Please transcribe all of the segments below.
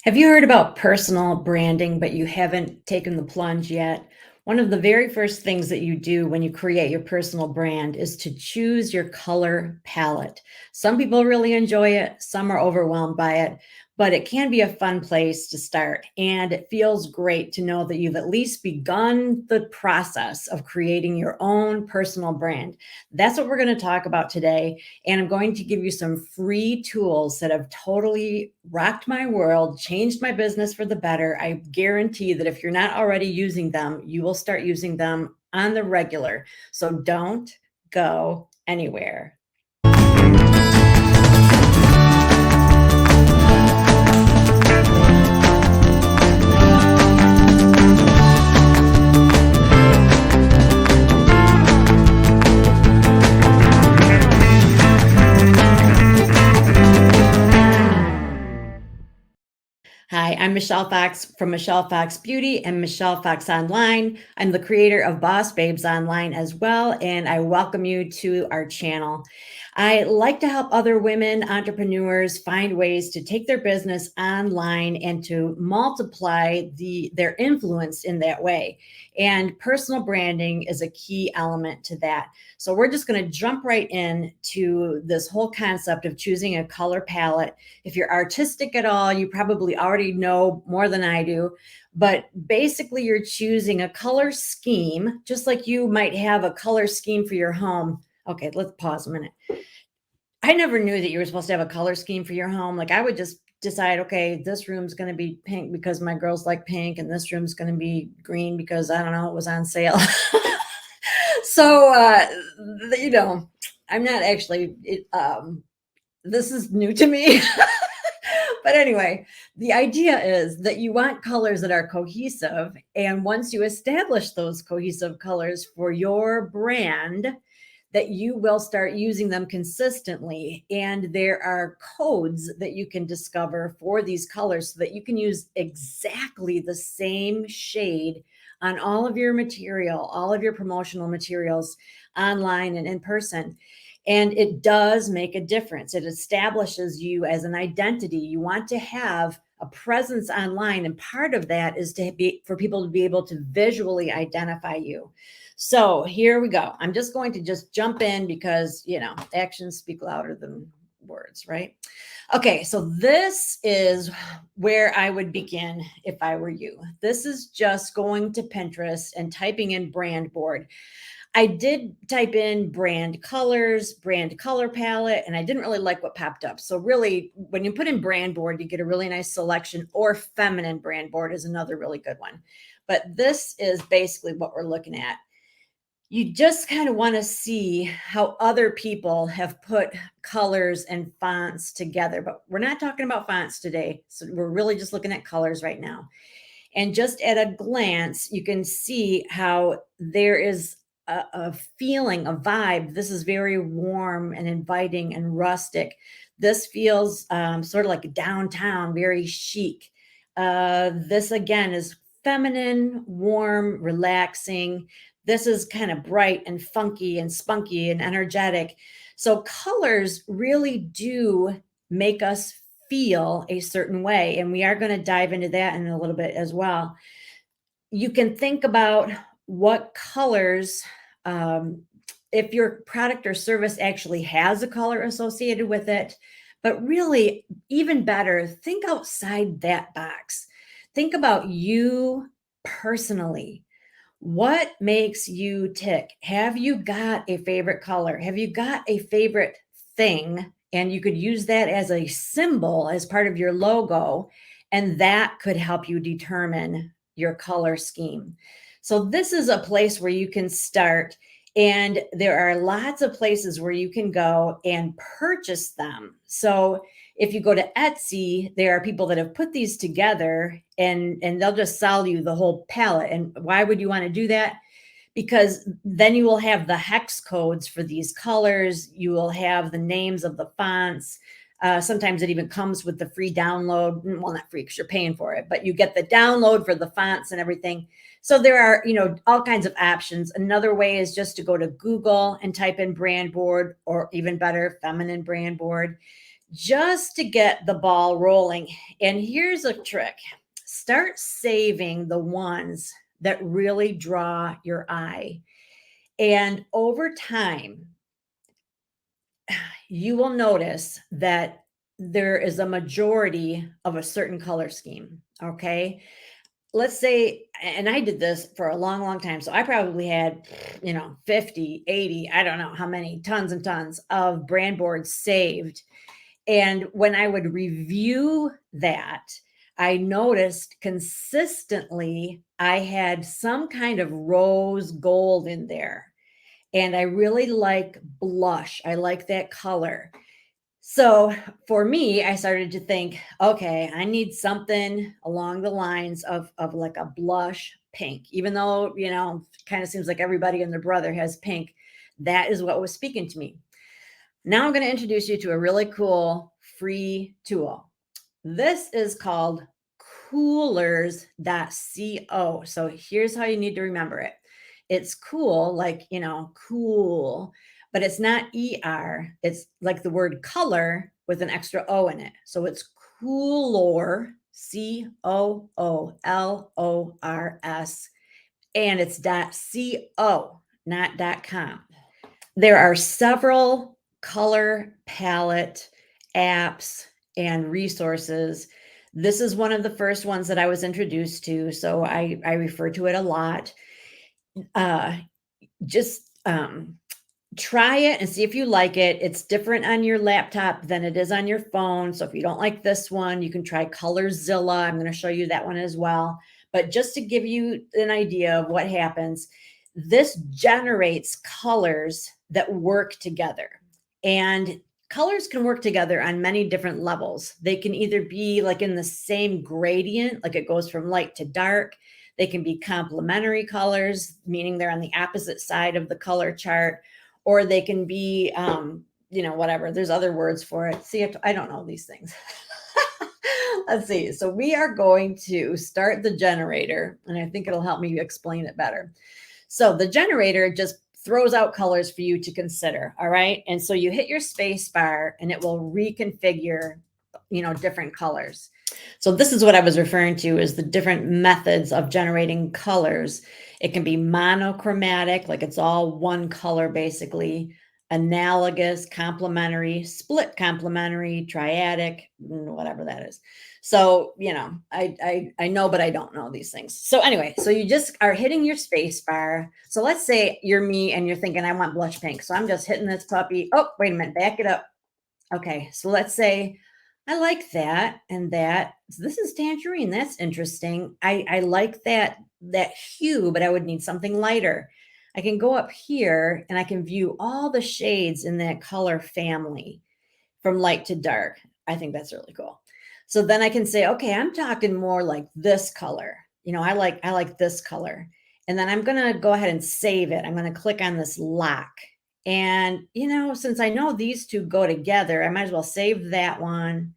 Have you heard about personal branding, but you haven't taken the plunge yet? One of the very first things that you do when you create your personal brand is to choose your color palette. Some people really enjoy it, some are overwhelmed by it, but it can be a fun place to start. And it feels great to know that you've at least begun the process of creating your own personal brand. That's what we're going to talk about today. And I'm going to give you some free tools that have totally rocked my world, changed my business for the better. I guarantee that if you're not already using them, you will start using them on the regular. So don't go anywhere. Hi, I'm Michelle Fox from Michelle Fox Beauty and Michelle Fox Online. I'm the creator of Boss Babes Online as well, and I welcome you to our channel. I like to help other women entrepreneurs find ways to take their business online and to multiply their influence in that way. And personal branding is a key element to that. So we're just going to jump right in to this whole concept of choosing a color palette. If you're artistic at all, you probably already know more than I do. But basically, you're choosing a color scheme, just like you might have a color scheme for your home. Okay, let's pause a minute. I never knew that you were supposed to have a color scheme for your home. Like I would just decide, okay, this room's going to be pink because my girls like pink, and this room's going to be green because I don't know, it was on sale. So, I'm not actually, this is new to me. But anyway, the idea is that you want colors that are cohesive. And once you establish those cohesive colors for your brand, that you will start using them consistently. And there are codes that you can discover for these colors so that you can use exactly the same shade on all of your material, all of your promotional materials online and in person. And it does make a difference. It establishes you as an identity. You want to have a presence online. And part of that is to be for people to be able to visually identify you. So here we go. I'm just going to just jump in because, actions speak louder than words, right? Okay, so this is where I would begin if I were you. This is just going to Pinterest and typing in brand board. I did type in brand colors, brand color palette, and I didn't really like what popped up. So really, when you put in brand board, you get a really nice selection, or feminine brand board is another really good one. But this is basically what we're looking at. You just kind of want to see how other people have put colors and fonts together, but we're not talking about fonts today. So we're really just looking at colors right now. And just at a glance, you can see how there is a feeling, a vibe. This is very warm and inviting and rustic. This feels sort of like downtown, very chic. This again is feminine, warm, relaxing. This is kind of bright and funky and spunky and energetic. So, colors really do make us feel a certain way. And we are going to dive into that in a little bit as well. You can think about what colors, um, if your product or service actually has a color associated with it. But really, even better, think outside that box. Think about you personally. What makes you tick? Have you got a favorite color? Have you got a favorite thing? And you could use that as a symbol as part of your logo, and that could help you determine your color scheme. So, this is a place where you can start, and there are lots of places where you can go and purchase them. So, if you go to Etsy, there are people that have put these together, and they'll just sell you the whole palette. And why would you want to do that? Because then you will have the hex codes for these colors. You will have the names of the fonts. Sometimes it even comes with the free download. Well, not free because you're paying for it, but you get the download for the fonts and everything. So there are, all kinds of options. Another way is just to go to Google and type in brand board, or even better, feminine brand board. just to get the ball rolling. And here's a trick. Start saving the ones that really draw your eye. And over time, you will notice that there is a majority of a certain color scheme. Okay. Let's say, and I did this for a long, long time. So I probably had, 50, 80, I don't know how many, tons and tons of brand boards saved. And when I would review that, I noticed consistently I had some kind of rose gold in there. And I really like blush. I like that color. So for me, I started to think, okay, I need something along the lines of like a blush pink, even though, kind of seems like everybody and their brother has pink. That is what was speaking to me. Now I'm going to introduce you to a really cool free tool. This is called coolers.co. So here's how you need to remember it. It's cool, like, cool, but it's not ER. It's like the word color with an extra O in it. So it's Coolor, COOLORS, and it's .co, not .com. There are several color palette apps and resources. This is one of the first ones that I was introduced to, so I refer to it a lot. Just try it and see if you like it. It's different on your laptop than it is on your phone. So if you don't like this one, you can try Colorzilla. I'm going to show you that one as well. But just to give you an idea of what happens, this generates colors that work together. And colors can work together on many different levels. They can either be like in the same gradient, like it goes from light to dark. They can be complementary colors, meaning they're on the opposite side of the color chart, or they can be, whatever. There's other words for it. See, I don't know these things. Let's see. So we are going to start the generator, and I think it'll help me explain it better. So the generator just throws out colors for you to consider. All right. And so you hit your space bar and it will reconfigure, different colors. So this is what I was referring to is the different methods of generating colors. It can be monochromatic, like it's all one color basically, analogous, complementary, split complementary, triadic, whatever that is. So, I know, but I don't know these things. So anyway, so you just are hitting your space bar. So let's say you're me and you're thinking, I want blush pink. So I'm just hitting this puppy. Oh, wait a minute, back it up. Okay, so let's say I like that and that. So this is tangerine. That's interesting. I like that hue, but I would need something lighter. I can go up here and I can view all the shades in that color family from light to dark. I think that's really cool. So then I can say, okay, I'm talking more like this color. I like this color. And then I'm going to go ahead and save it. I'm going to click on this lock. And, since I know these two go together, I might as well save that one.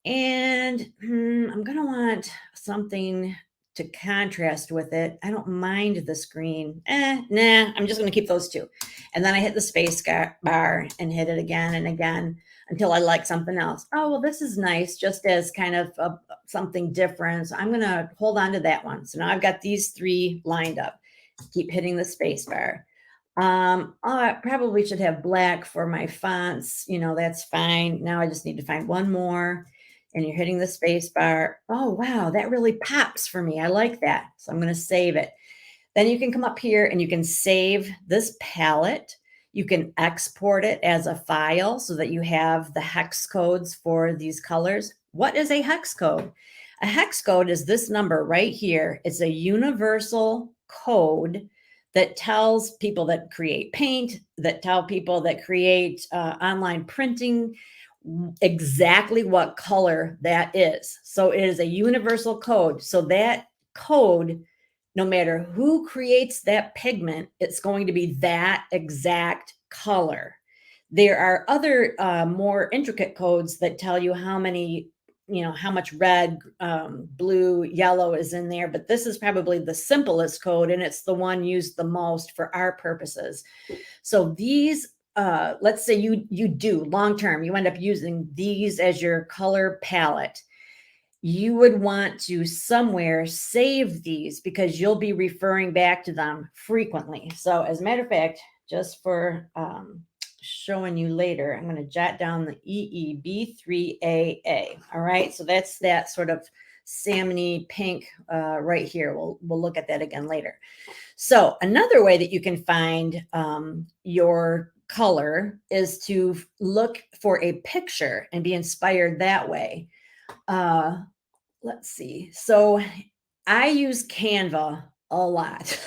And I'm going to want something to contrast with it. I don't mind the screen. Nah, I'm just going to keep those two. And then I hit the space bar and hit it again and again until I like something else. Oh, well, this is nice, just as kind of something different. So I'm going to hold on to that one. So now I've got these three lined up. Keep hitting the space bar. I probably should have black for my fonts. That's fine. Now I just need to find one more. And you're hitting the space bar. Oh, wow, that really pops for me. I like that. So I'm going to save it. Then you can come up here and you can save this palette. You can export it as a file so that you have the hex codes for these colors. What is a hex code? A hex code is this number right here. It's a universal code that tells people that create paint, that tell people that create online printing, exactly what color that is. So it is a universal code. So that code, no matter who creates that pigment, it's going to be that exact color. There are other more intricate codes that tell you how many, how much red, blue, yellow is in there. But this is probably the simplest code, and it's the one used the most for our purposes. So these let's say you do long term, you end up using these as your color palette, you would want to somewhere save these because you'll be referring back to them frequently. So as a matter of fact, just for showing you later, I'm going to jot down the EEB3AA. All right, so that's that sort of salmony pink right here. We'll look at that again later. So another way that you can find your color is to look for a picture and be inspired that way. Let's see. So I use Canva a lot.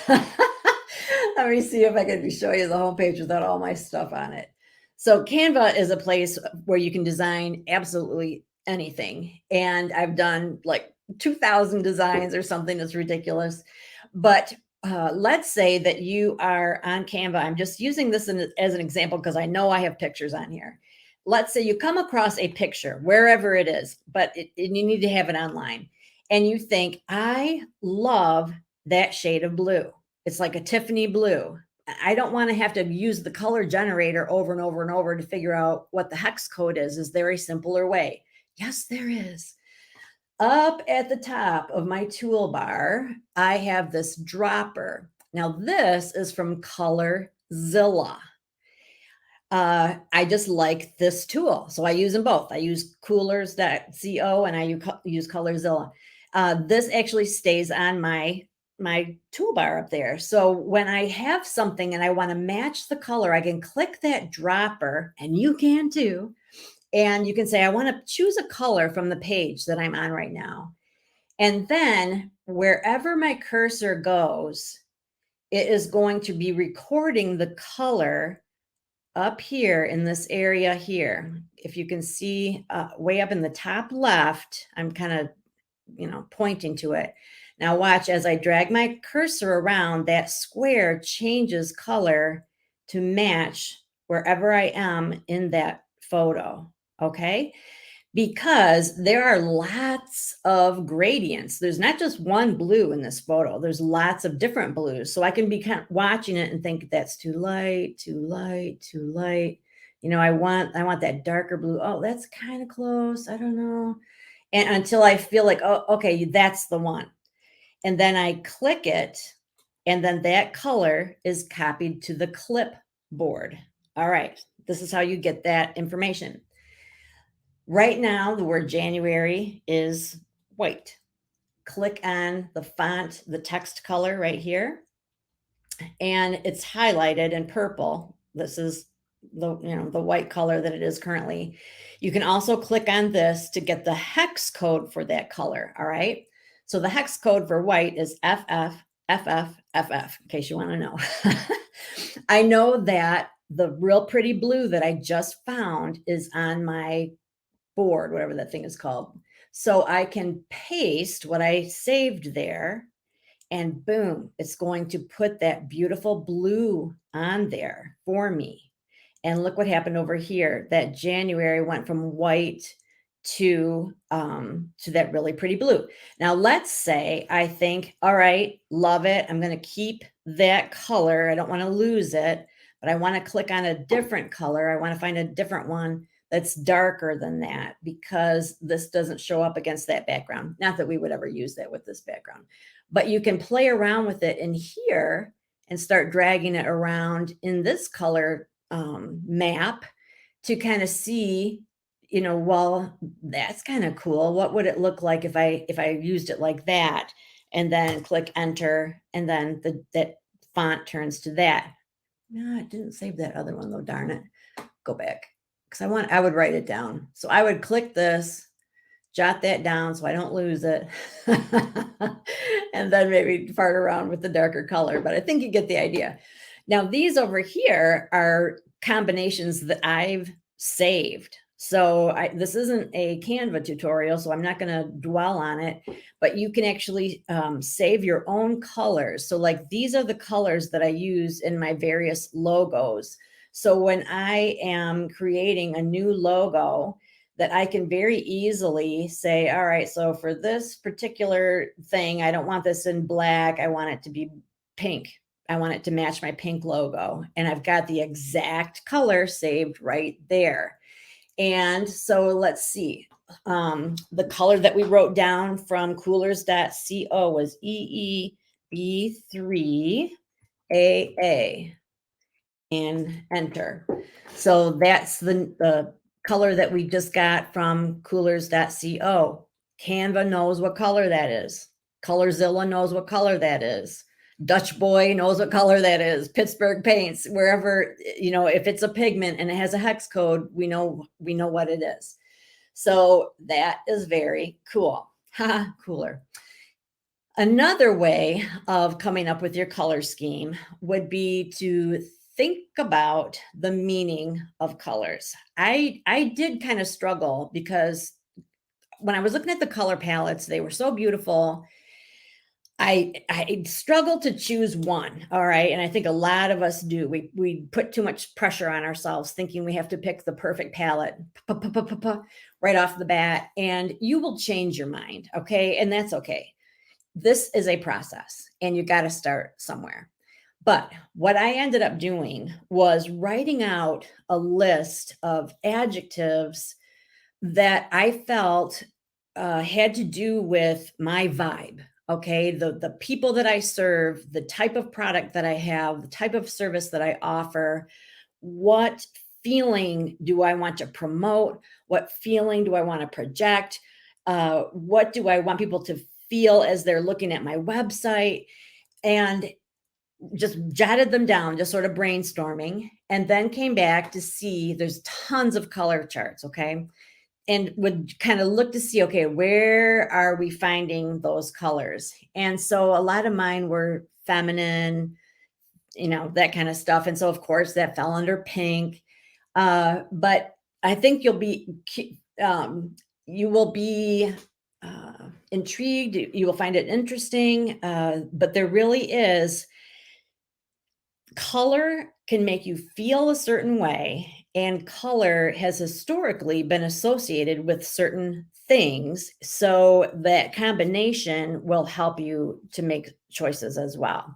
Let me see if I can show you the homepage without all my stuff on it. So Canva is a place where you can design absolutely anything. And I've done like 2,000 designs or something that's ridiculous. But let's say that you are on Canva. I'm just using this as an example because I know I have pictures on here. Let's say you come across a picture, wherever it is, but you need to have it online. And you think, I love that shade of blue. It's like a Tiffany blue. I don't want to have to use the color generator over and over and over to figure out what the hex code is. Is there a simpler way? Yes, there is. Up at the top of my toolbar, I have this dropper. Now, this is from ColorZilla. I just like this tool. So I use them both. I use coolers.co and I use ColorZilla. This actually stays on my toolbar up there. So when I have something and I want to match the color, I can click that dropper, and you can too. And you can say, I want to choose a color from the page that I'm on right now. And then wherever my cursor goes, it is going to be recording the color up here in this area here. If you can see way up in the top left, I'm kind of, pointing to it. Now watch as I drag my cursor around, that square changes color to match wherever I am in that photo. Okay. Because there are lots of gradients. There's not just one blue in this photo. There's lots of different blues. So I can be kind of watching it and think that's too light, too light, too light. I want that darker blue. Oh, that's kind of close. I don't know. And until I feel like, oh, okay, that's the one. And then I click it, and then that color is copied to the clipboard. All right. This is how you get that information. Right now, the word January is white. Click on the font, the text color right here, and it's highlighted in purple. This is the white color that it is currently. You can also click on this to get the hex code for that color. All right. So the hex code for white is FFFFFF, in case you want to know. I know that the real pretty blue that I just found is on my board, whatever that thing is called. So I can paste what I saved there, and boom, it's going to put that beautiful blue on there for me. And look what happened over here. That January went from white to that really pretty blue. Now let's say I think, all right, love it. I'm going to keep that color. I don't want to lose it, but I want to click on a different color. I want to find a different one that's darker than that because this doesn't show up against that background. Not that we would ever use that with this background, but you can play around with it in here and start dragging it around in this color map to kind of see, well, that's kind of cool. What would it look like if I used it like that? And then click enter, and then that font turns to that. No, it didn't save that other one though, darn it. Go back. Because I would write it down. So I would click this, jot that down so I don't lose it, and then maybe fart around with the darker color. But I think you get the idea. Now, these over here are combinations that I've saved. So this isn't a Canva tutorial, so I'm not going to dwell on it, but you can actually save your own colors. So like these are the colors that I use in my various logos. So when I am creating a new logo, that I can very easily say, all right, so for this particular thing, I don't want this in black. I want it to be pink. I want it to match my pink logo. And I've got the exact color saved right there. And so let's see. The color that we wrote down from coolers.co was EEB3AA and enter. So that's the color that we just got from coolers.co. Canva knows what color that is. Colorzilla knows what color that is. Dutch Boy knows what color that is. Pittsburgh Paints, wherever, if it's a pigment and it has a hex code, we know what it is. So that is very cool. Ha, cooler. Another way of coming up with your color scheme would be to think about the meaning of colors. I did kind of struggle because when I was looking at the color palettes, they were so beautiful. I struggled to choose one. All right. And I think a lot of us do. We put too much pressure on ourselves thinking we have to pick the perfect palette right off the bat, and you will change your mind. Okay. And that's okay. This is a process and you got to start somewhere. But what I ended up doing was writing out a list of adjectives that I felt had to do with my vibe. Okay. The people that I serve, the type of product that I have, the type of service that I offer, what feeling do I want to promote? What feeling do I want to project? What do I want people to feel as they're looking at my website? And just jotted them down, just sort of brainstorming, and then came back to see there's tons of color charts. Okay. And would kind of look to see, okay, where are we finding those colors? And so a lot of mine were feminine, that kind of stuff. And so, of course, that fell under pink. But I think you will be intrigued. You will find it interesting. But there really is, color can make you feel a certain way, and color has historically been associated with certain things. So that combination will help you to make choices as well.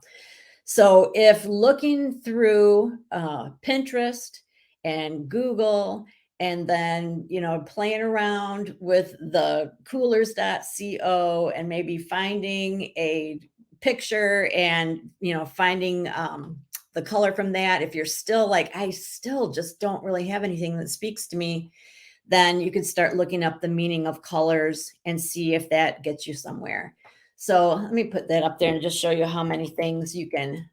So if looking through Pinterest and Google, and then, playing around with the coolers.co and maybe finding a picture and, finding the color from that, if you're still like, I still just don't really have anything that speaks to me, then you can start looking up the meaning of colors and see if that gets you somewhere. So let me put that up there and just show you how many things you can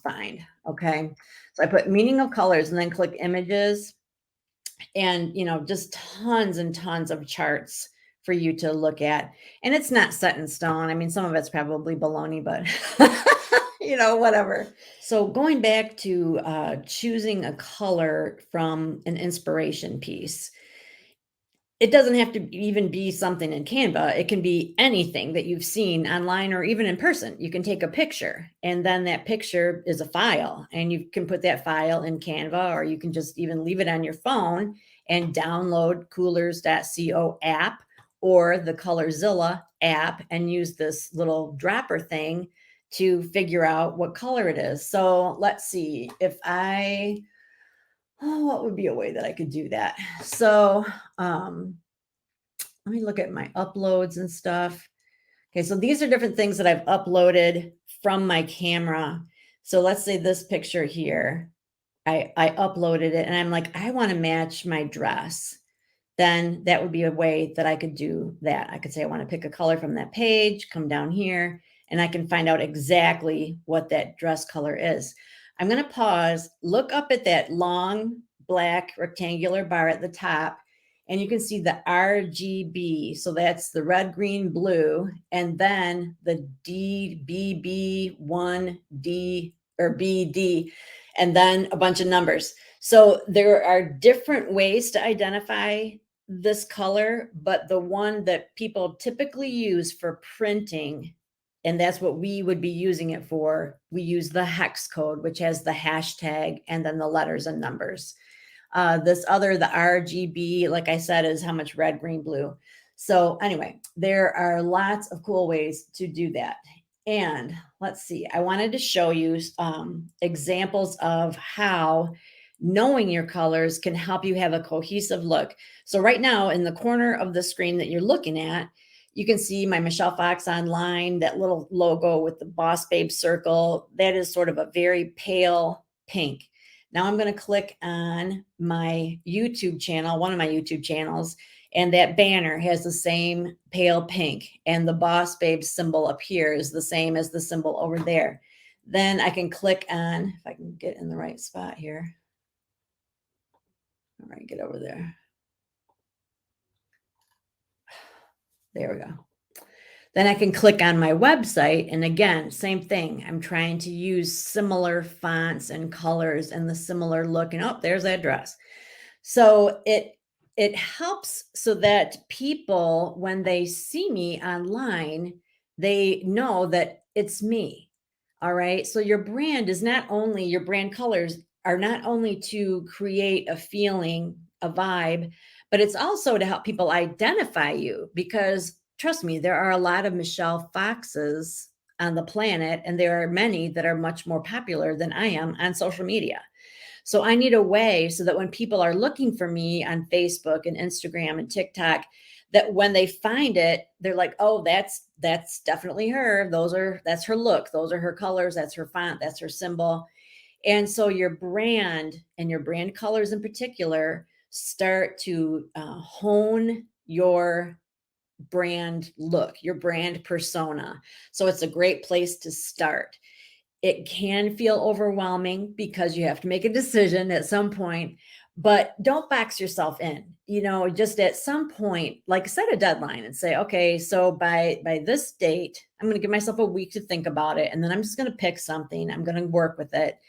find. Okay. So I put meaning of colors and then click images, and, just tons and tons of charts for you to look at. And it's not set in stone. I mean, some of it's probably baloney, but whatever. So going back to choosing a color from an inspiration piece, it doesn't have to even be something in Canva. It can be anything that you've seen online or even in person. You can take a picture, and then that picture is a file, and you can put that file in Canva, or you can just even leave it on your phone and download coolers.co app or the Colorzilla app and use this little dropper thing to figure out what color it is. So let's see if what would be a way that I could do that? So let me look at my uploads and stuff. Okay, so these are different things that I've uploaded from my camera. So let's say this picture here, I uploaded it and I'm like, I want to match my dress. Then that would be a way that I could do that. I could say, I want to pick a color from that page, come down here, and I can find out exactly what that dress color is. I'm going to pause, look up at that long black rectangular bar at the top, and you can see the RGB. So that's the red, green, blue, and then the DBB1D or BD, and then a bunch of numbers. So there are different ways to identify this color, but the one that people typically use for printing, and that's what we would be using it for, we use the hex code, which has the hashtag and then the letters and numbers. The RGB, like I said, is how much red, green, blue. So anyway, there are lots of cool ways to do that. And let's see, I wanted to show you examples of how knowing your colors can help you have a cohesive look. So right now in the corner of the screen that you're looking at, you can see my Michelle Fox Online, that little logo with the Boss Babe circle. That is sort of a very pale pink. Now I'm going to click on my YouTube channel, one of my YouTube channels, and that banner has the same pale pink, and the Boss Babe symbol up here is the same as the symbol over there. Then I can click on, if I can get in the right spot here. All right, get over there. There we go. Then I can click on my website. And again, same thing. I'm trying to use similar fonts and colors and the similar look. And oh, there's that dress. So it helps so that people, when they see me online, they know that it's me. All right. So your brand is not only, your brand colors are not only to create a feeling, a vibe, but it's also to help people identify you, because trust me, there are a lot of Michelle Foxes on the planet, and there are many that are much more popular than I am on social media. So I need a way so that when people are looking for me on Facebook and Instagram and TikTok, that when they find it, they're like, oh, that's definitely her. That's her look. Those are her colors. That's her font. That's her symbol. And so your brand and your brand colors in particular start to hone your brand look, your brand persona. So it's a great place to start. It can feel overwhelming because you have to make a decision at some point, but don't box yourself in. Just at some point, like set a deadline and say, okay, so by this date, I'm going to give myself a week to think about it, and then I'm just going to pick something. I'm going to work with it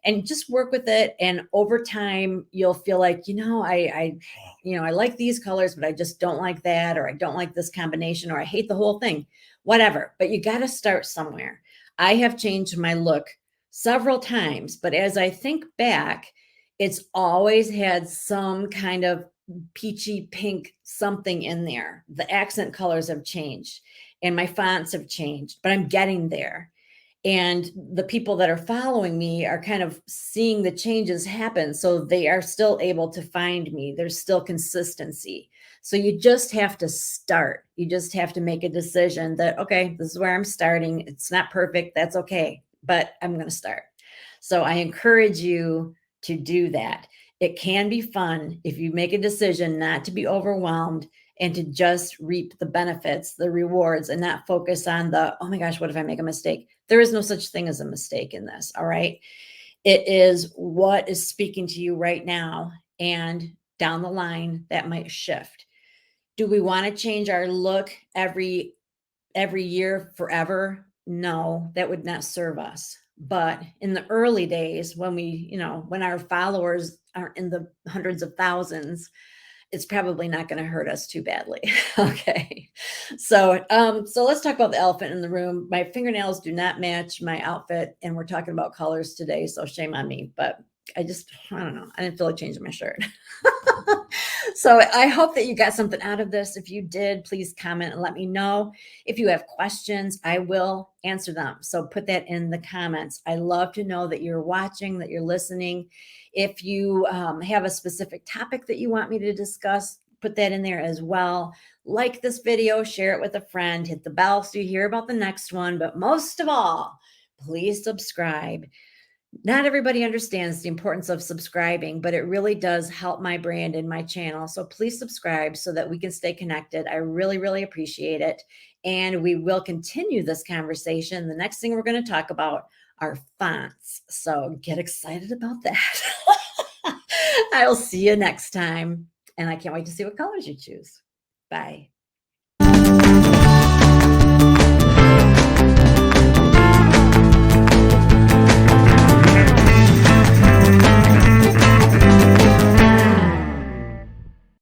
and just work with it. And over time, you'll feel like, I like these colors, but I just don't like that, or I don't like this combination, or I hate the whole thing, whatever. But you got to start somewhere. I have changed my look several times, but as I think back, it's always had some kind of peachy pink something in there. The accent colors have changed and my fonts have changed, but I'm getting there. And the people that are following me are kind of seeing the changes happen. So they are still able to find me. There's still consistency. So you just have to start. You just have to make a decision that, okay, this is where I'm starting. It's not perfect. That's okay, but I'm going to start. So I encourage you to do that. It can be fun if you make a decision not to be overwhelmed and to just reap the benefits, the rewards, and not focus on the, oh my gosh, what if I make a mistake? There is no such thing as a mistake in this. All right. It is what is speaking to you right now, and down the line that might shift. Do we want to change our look every year forever? No, that would not serve us. But in the early days, when when our followers aren't in the hundreds of thousands, it's probably not going to hurt us too badly. Okay. So let's talk about the elephant in the room. My fingernails do not match my outfit, and we're talking about colors today, so shame on me. But I don't know. I didn't feel like changing my shirt. So I hope that you got something out of this. If you did, please comment and let me know. If you have questions, I will answer them. So put that in the comments. I love to know that you're watching, that you're listening. If you have a specific topic that you want me to discuss, put that in there as well. Like this video, share it with a friend, hit the bell so you hear about the next one. But most of all, please subscribe. Not everybody understands the importance of subscribing, but it really does help my brand and my channel. So please subscribe so that we can stay connected. I really, really appreciate it. And we will continue this conversation. The next thing we're going to talk about are fonts. So get excited about that. I'll see you next time. And I can't wait to see what colors you choose. Bye.